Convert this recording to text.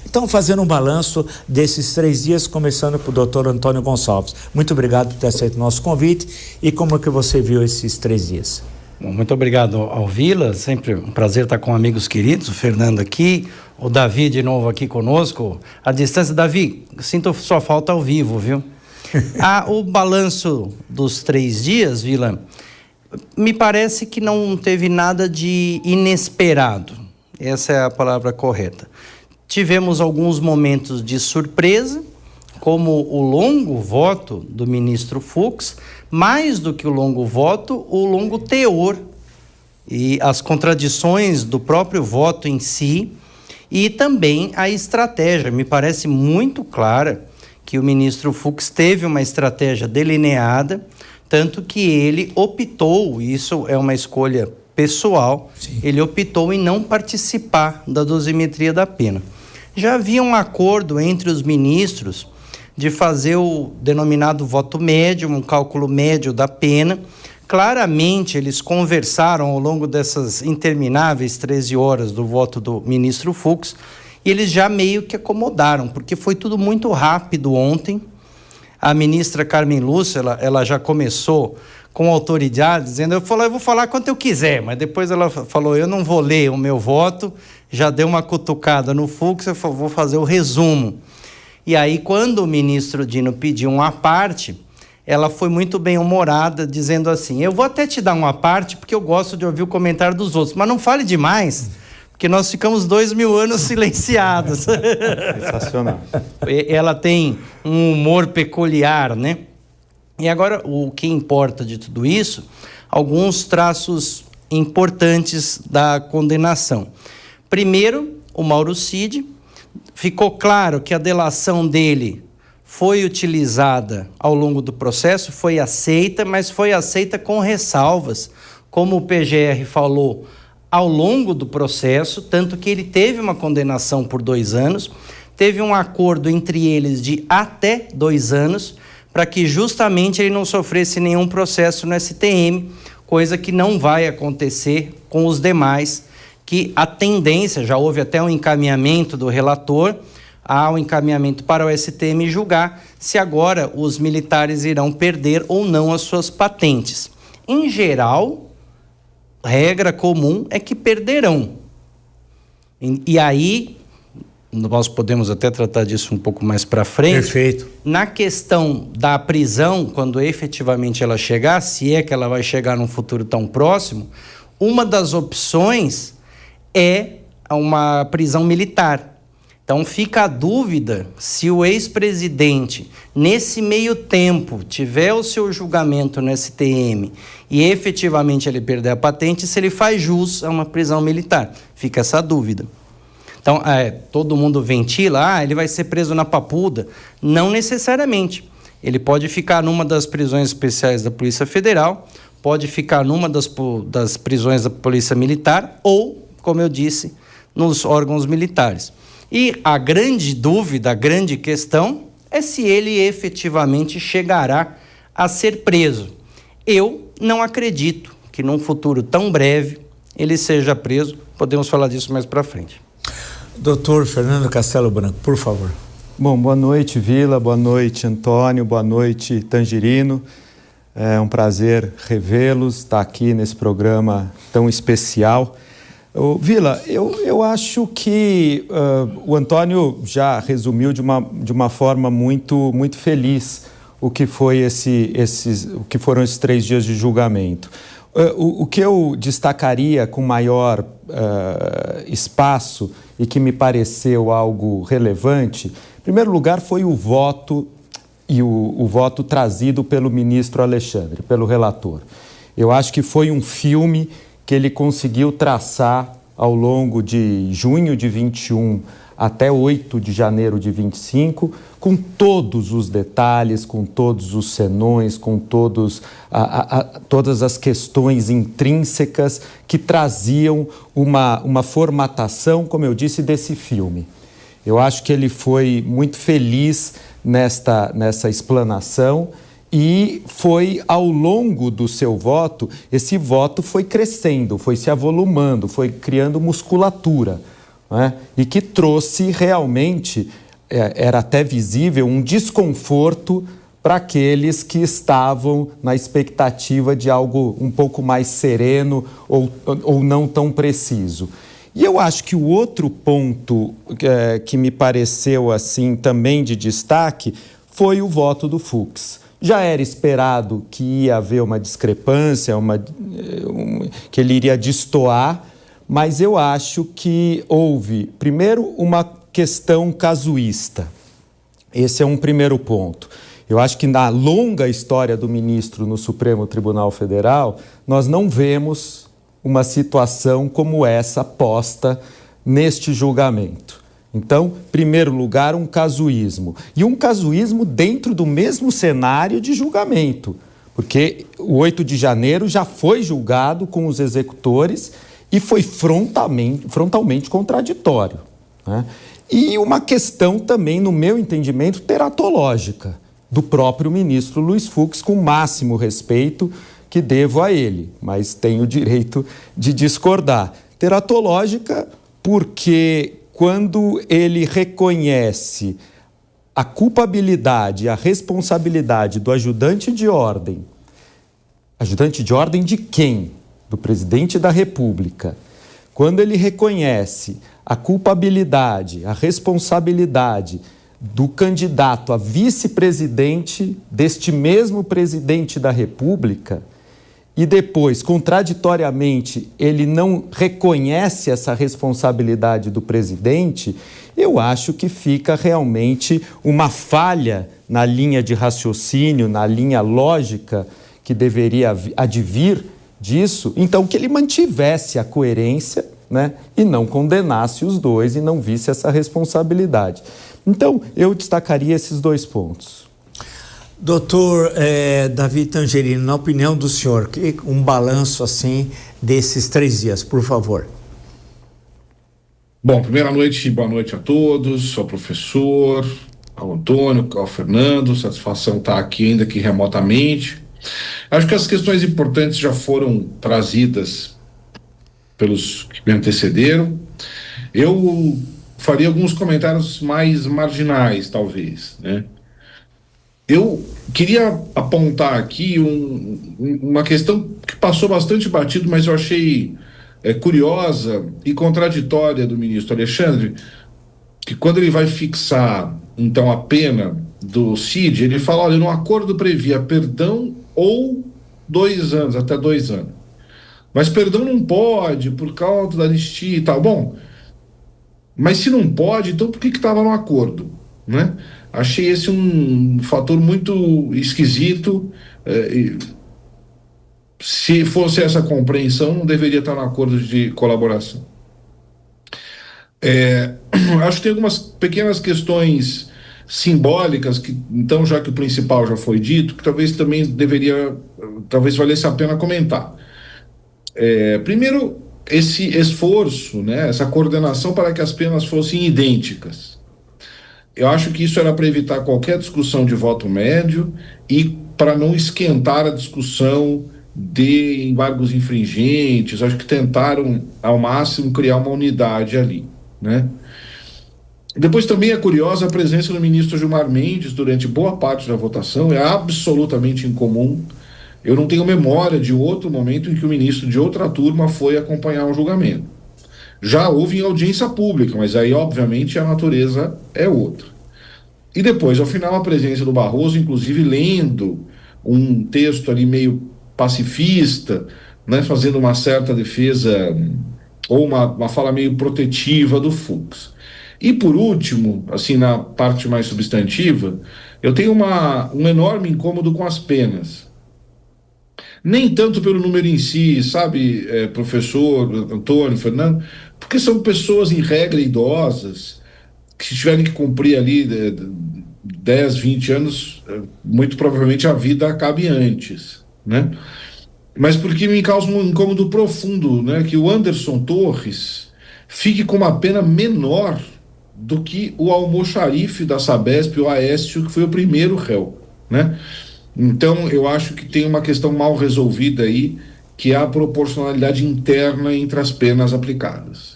Então, fazendo um balanço desses 3 dias, começando por Dr. Antônio Gonçalves. Muito obrigado por ter aceito o nosso convite e como é que você viu esses 3 dias? Bom, muito obrigado ao Vila, sempre um prazer estar com amigos queridos, o Fernando aqui, o Davi de novo aqui conosco, à distância. Davi, sinto sua falta ao vivo, viu? O balanço dos 3 dias, Vila, me parece que não teve nada de inesperado, essa é a palavra correta. Tivemos alguns momentos de surpresa, como o longo voto do ministro Fux, mais do que o longo voto, o longo teor e as contradições do próprio voto em si e também a estratégia. Me parece muito clara que o ministro Fux teve uma estratégia delineada, tanto que ele optou, isso é uma escolha pessoal, sim, ele optou em não participar da dosimetria da pena. Já havia um acordo entre os ministros de fazer o denominado voto médio, um cálculo médio da pena. Claramente, eles conversaram ao longo dessas intermináveis 13 horas do voto do ministro Fux e eles já meio que acomodaram, porque foi tudo muito rápido ontem. A ministra Carmen Lúcia, ela já começou com autoridade, dizendo, eu vou falar quanto eu quiser, mas depois ela falou, eu não vou ler o meu voto, já deu uma cutucada no Fux, eu vou fazer o resumo. E aí, quando o ministro Dino pediu uma parte, ela foi muito bem-humorada, dizendo assim, eu vou até te dar uma parte, porque eu gosto de ouvir o comentário dos outros, mas não fale demais, porque nós ficamos 2000 anos silenciados. Sensacional. Ela tem um humor peculiar, né? E agora, o que importa de tudo isso, alguns traços importantes da condenação. Primeiro, o Mauro Cid, ficou claro que a delação dele foi utilizada ao longo do processo, foi aceita, mas foi aceita com ressalvas, como o PGR falou, ao longo do processo, tanto que ele teve uma condenação por 2 anos, teve um acordo entre eles de até 2 anos, para que justamente ele não sofresse nenhum processo no STM, coisa que não vai acontecer com os demais, que a tendência, já houve até um encaminhamento do relator, há um encaminhamento para o STM julgar se agora os militares irão perder ou não as suas patentes. Em geral, regra comum é que perderão. E aí, nós podemos até tratar disso um pouco mais para frente. Perfeito. Na questão da prisão, quando efetivamente ela chegar, se é que ela vai chegar num futuro tão próximo, uma das opções é uma prisão militar. Então fica a dúvida se o ex-presidente, nesse meio tempo, tiver o seu julgamento no STM e efetivamente ele perder a patente, se ele faz jus a uma prisão militar. Fica essa dúvida. Então, todo mundo ventila, ele vai ser preso na Papuda. Não necessariamente. Ele pode ficar numa das prisões especiais da Polícia Federal, pode ficar numa das prisões da Polícia Militar ou, como eu disse, nos órgãos militares. E a grande dúvida, a grande questão é se ele efetivamente chegará a ser preso. Eu não acredito que num futuro tão breve ele seja preso. Podemos falar disso mais para frente. Doutor Fernando Castelo Branco, por favor. Bom, boa noite, Vila, boa noite, Antônio, boa noite, Tangerino. É um prazer revê-los, estar aqui nesse programa tão especial. Vila, eu acho que o Antônio já resumiu de uma forma muito feliz o que foi o que foram esses 3 dias de julgamento. O que eu destacaria com maior espaço e que me pareceu algo relevante, em primeiro lugar, foi o voto e o voto trazido pelo ministro Alexandre, pelo relator. Eu acho que foi um filme que ele conseguiu traçar ao longo de junho de 21 até 8 de janeiro de 25, com todos os detalhes, com todos os senões, com todas as questões intrínsecas que traziam uma formatação, como eu disse, desse filme. Eu acho que ele foi muito feliz nessa explanação e foi ao longo do seu voto, esse voto foi crescendo, foi se avolumando, foi criando musculatura. né? E que trouxe realmente, era até visível, um desconforto para aqueles que estavam na expectativa de algo um pouco mais sereno ou não tão preciso. E eu acho que o outro ponto que me pareceu assim também de destaque foi o voto do Fux. Já era esperado que ia haver uma discrepância, que ele iria destoar, mas eu acho que houve, primeiro, uma questão casuísta. Esse é um primeiro ponto. Eu acho que na longa história do ministro no Supremo Tribunal Federal, nós não vemos uma situação como essa posta neste julgamento. Então, em primeiro lugar, um casuísmo. E um casuísmo dentro do mesmo cenário de julgamento, porque o 8 de janeiro já foi julgado com os executores e foi frontalmente contraditório, né? E uma questão também, no meu entendimento, teratológica, do próprio ministro Luiz Fux, com o máximo respeito que devo a ele, mas tenho o direito de discordar. Teratológica porque quando ele reconhece a culpabilidade, a responsabilidade do ajudante de ordem de quem? Do presidente da República. Quando ele reconhece a culpabilidade, a responsabilidade do candidato a vice-presidente deste mesmo presidente da República e depois, contraditoriamente, ele não reconhece essa responsabilidade do presidente, eu acho que fica realmente uma falha na linha de raciocínio, na linha lógica que deveria advir disso. Então, que ele mantivesse a coerência, né, e não condenasse os dois e não visse essa responsabilidade. Então, eu destacaria esses dois pontos. Doutor Davi Tangerino, na opinião do senhor, um balanço assim desses 3 dias, por favor. Bom, boa noite a todos, ao professor, ao Antônio, ao Fernando, satisfação estar aqui ainda que remotamente. Acho que as questões importantes já foram trazidas pelos que me antecederam. Eu faria alguns comentários mais marginais, talvez, né? Eu queria apontar aqui uma questão que passou bastante batido, mas eu achei curiosa e contraditória do ministro Alexandre, que quando ele vai fixar, então, a pena do Cid, ele fala, olha, no acordo previa perdão ou 2 anos, até 2 anos. Mas perdão não pode, por causa da anistia e tal. Bom, mas se não pode, então por que estava no acordo, né? Achei esse um fator muito esquisito. Se fosse essa compreensão, não deveria estar no acordo de colaboração. Acho que tem algumas pequenas questões simbólicas, que, então, já que o principal já foi dito, que talvez também talvez valesse a pena comentar. Primeiro, esse esforço, né, essa coordenação para que as penas fossem idênticas. Eu acho que isso era para evitar qualquer discussão de voto médio e para não esquentar a discussão de embargos infringentes. Acho que tentaram, ao máximo, criar uma unidade ali, né? Depois também é curiosa a presença do ministro Gilmar Mendes durante boa parte da votação, é absolutamente incomum. Eu não tenho memória de outro momento em que o ministro de outra turma foi acompanhar o julgamento. Já houve em audiência pública, mas aí, obviamente, a natureza é outra. E depois, ao final, a presença do Barroso, inclusive lendo um texto ali meio pacifista, né, fazendo uma certa defesa, ou uma fala meio protetiva do Fux. E, por último, assim, na parte mais substantiva, eu tenho um enorme incômodo com as penas. Nem tanto pelo número em si, sabe, professor Antônio, Fernando, porque são pessoas, em regra, idosas, que se tiverem que cumprir ali 10, 20 anos, muito provavelmente a vida acabe antes, né? Mas porque me causa um incômodo profundo, né, que o Anderson Torres fique com uma pena menor do que o almoxarife da Sabesp, o Aécio, que foi o primeiro réu, né? Então, eu acho que tem uma questão mal resolvida aí, que é a proporcionalidade interna entre as penas aplicadas.